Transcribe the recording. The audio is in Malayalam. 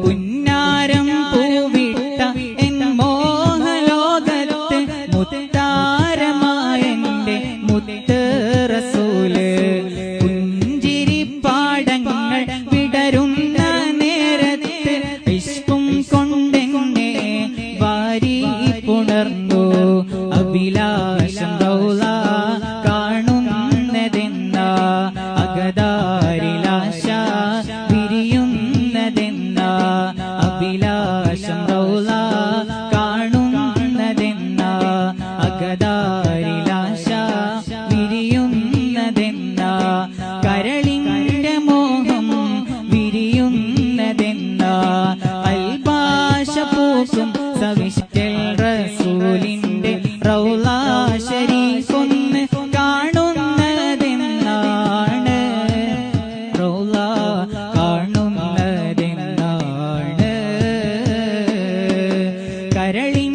പുന്നാരം പൂവിട്ട എൻ മോഹലോകത്ത് മുത്താരമായ എന്റെ മുത്ത് റസൂല് പുഞ്ചിരിപ്പാടങ്ങൾ വിടരുന്ന നേരത്ത് ഇഷ്കും കൊണ്ടെന്നെ വാരി പുണർന്നു അഭിലാഷം റൗള കാണുന്നതെന്ന അകതാരിലാശ വിരിയുന്നതെന്ന അഭിലാഷം റൗള കാണുന്നതെന്ന അകതാരിലാശ വിരിയുന്നതെന്ന കരളിന്റെ മോഹം വിരിയുന്നതെന്ന അൽഭാഷ പൂക്കും സവിഷ്ടൽ റസൂലിന്റെ റൗള ശരീഫൊന്ന് കാണുന്നതെന്നാണ് റൗള കാണുന്നതെന്നാണ് കരളിൻ